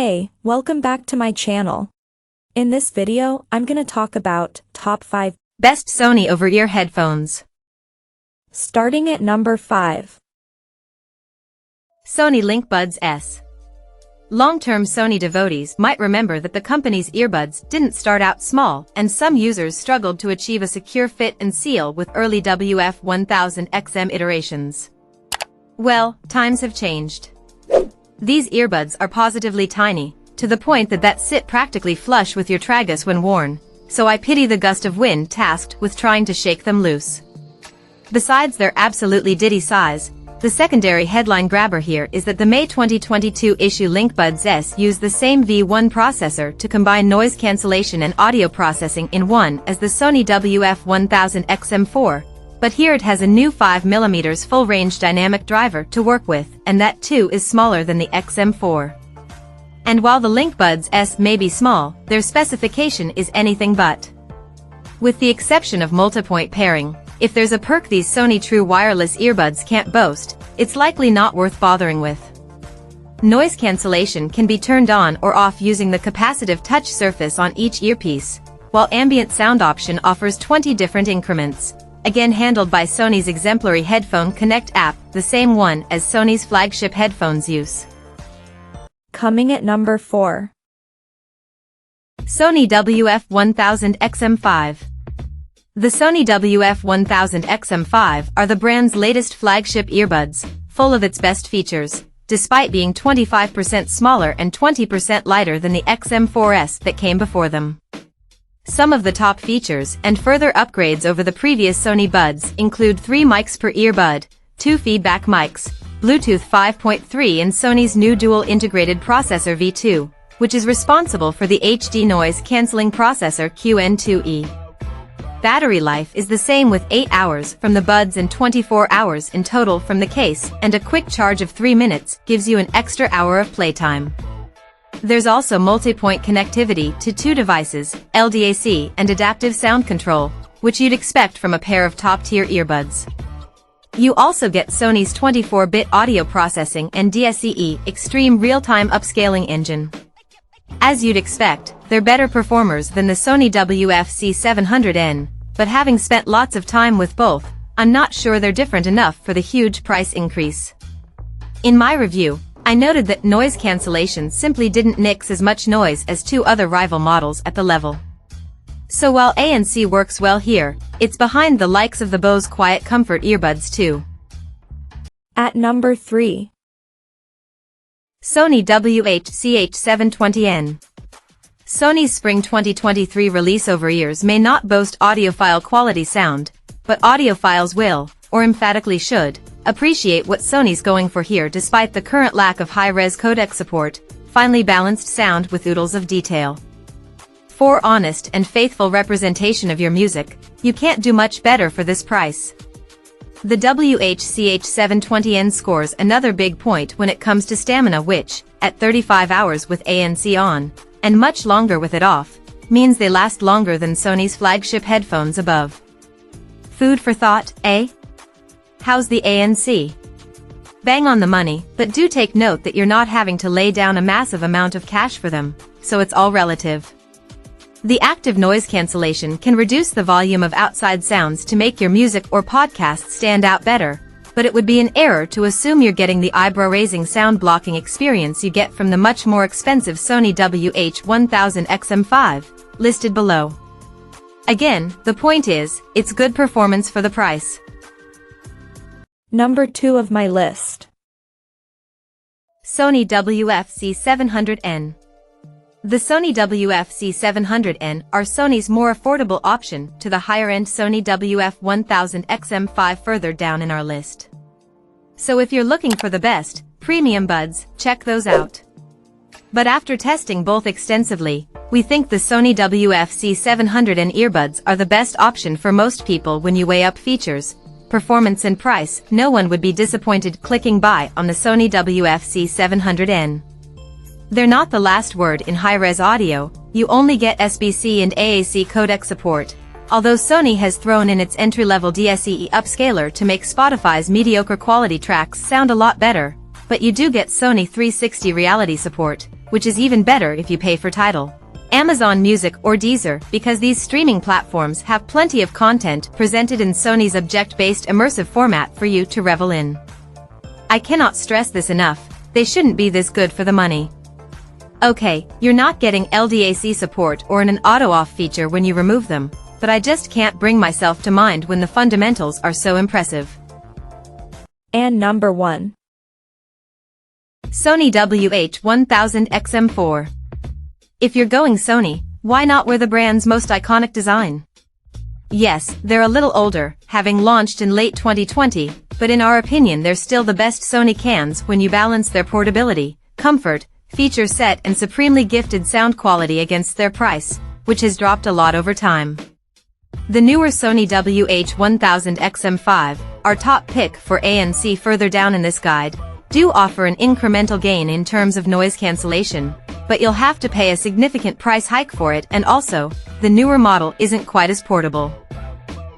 Hey, welcome back to my channel. In this video, I'm gonna talk about top 5 best Sony over-ear headphones. Starting at number 5. Sony LinkBuds S. Long-term Sony devotees might remember that the company's earbuds didn't start out small, and some users struggled to achieve a secure fit and seal with early WF-1000XM iterations. Well, times have changed. These earbuds are positively tiny, to the point that sit practically flush with your tragus when worn, so I pity the gust of wind tasked with trying to shake them loose. Besides their absolutely ditty size, the secondary headline grabber here is that the May 2022 issue LinkBuds S use the same V1 processor to combine noise cancellation and audio processing in one as the Sony WF-1000XM4, but here it has a new 5mm full-range dynamic driver to work with, and that too is smaller than the XM4. And while the LinkBuds S may be small, their specification is anything but. With the exception of multipoint pairing, if there's a perk these Sony true wireless earbuds can't boast, it's likely not worth bothering with. Noise cancellation can be turned on or off using the capacitive touch surface on each earpiece, while ambient sound option offers 20 different increments, again handled by Sony's exemplary Headphone Connect app, the same one as Sony's flagship headphones use. Coming at number 4. Sony WF-1000XM5. The Sony WF-1000XM5 are the brand's latest flagship earbuds, full of its best features, despite being 25% smaller and 20% lighter than the XM4S that came before them. Some of the top features and further upgrades over the previous Sony Buds include 3 mics per earbud, 2 feedback mics, Bluetooth 5.3 and Sony's new dual integrated processor V2, which is responsible for the HD noise cancelling processor QN2E. Battery life is the same with 8 hours from the Buds and 24 hours in total from the case, and a quick charge of 3 minutes gives you an extra hour of playtime. There's also multi-point connectivity to 2 devices, LDAC and adaptive sound control, which you'd expect from a pair of top-tier earbuds. You also get Sony's 24-bit audio processing and DSCE Extreme Real-Time Upscaling engine. As you'd expect, they're better performers than the Sony WF-C700N, but having spent lots of time with both, I'm not sure they're different enough for the huge price increase. In my review, I noted that noise cancellation simply didn't nix as much noise as 2 other rival models at the level. So while ANC works well here, it's behind the likes of the Bose Quiet Comfort earbuds too. At number 3. Sony WH-CH720N. Sony's Spring 2023 release over-ears may not boast audiophile quality sound, but audiophiles will, or emphatically should, appreciate what Sony's going for here despite the current lack of high-res codec support, finely balanced sound with oodles of detail. For honest and faithful representation of your music, you can't do much better for this price. The WH-CH720N scores another big point when it comes to stamina, which, at 35 hours with ANC on, and much longer with it off, means they last longer than Sony's flagship headphones above. Food for thought, eh? How's the ANC? Bang on the money, but do take note that you're not having to lay down a massive amount of cash for them, so it's all relative. The active noise cancellation can reduce the volume of outside sounds to make your music or podcast stand out better, but it would be an error to assume you're getting the eyebrow-raising sound blocking experience you get from the much more expensive Sony WH-1000XM5, listed below. Again, the point is, it's good performance for the price. Number 2 of my list. Sony WF-C700N. The Sony WF-C700N are Sony's more affordable option to the higher-end Sony WF-1000XM5 further down in our list. So if you're looking for the best, premium buds, check those out. But after testing both extensively, we think the Sony WF-C700N earbuds are the best option for most people when you weigh up features, performance and price. No one would be disappointed clicking buy on the Sony WF-C700N. They're not the last word in high-res audio, you only get SBC and AAC codec support, although Sony has thrown in its entry-level DSCE upscaler to make Spotify's mediocre quality tracks sound a lot better, but you do get Sony 360 reality support, which is even better if you pay for Tidal, Amazon Music or Deezer, because these streaming platforms have plenty of content presented in Sony's object-based immersive format for you to revel in. I cannot stress this enough, they shouldn't be this good for the money. Okay, you're not getting LDAC support or an auto-off feature when you remove them, but I just can't bring myself to mind when the fundamentals are so impressive. And number 1. Sony WH-1000XM4. If you're going Sony, why not wear the brand's most iconic design? Yes, they're a little older, having launched in late 2020, but in our opinion they're still the best Sony cans when you balance their portability, comfort, feature set and supremely gifted sound quality against their price, which has dropped a lot over time. The newer Sony WH-1000XM5, our top pick for ANC further down in this guide, do offer an incremental gain in terms of noise cancellation, but you'll have to pay a significant price hike for it, and also, the newer model isn't quite as portable.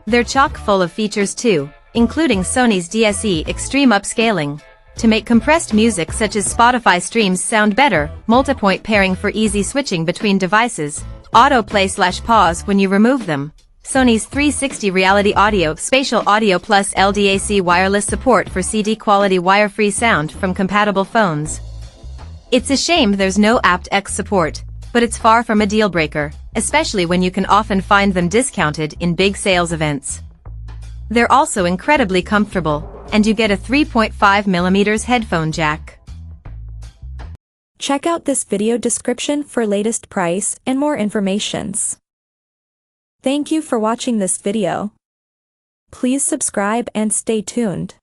They're chock full of features too, including Sony's DSE Extreme upscaling, to make compressed music such as Spotify streams sound better, multipoint pairing for easy switching between devices, autoplay/pause when you remove them, Sony's 360 Reality Audio Spatial Audio plus LDAC wireless support for CD-quality wire-free sound from compatible phones. It's a shame there's no aptX support, but it's far from a deal-breaker, especially when you can often find them discounted in big sales events. They're also incredibly comfortable, and you get a 3.5mm headphone jack. Check out this video description for latest price and more informations. Thank you for watching this video. Please subscribe and stay tuned.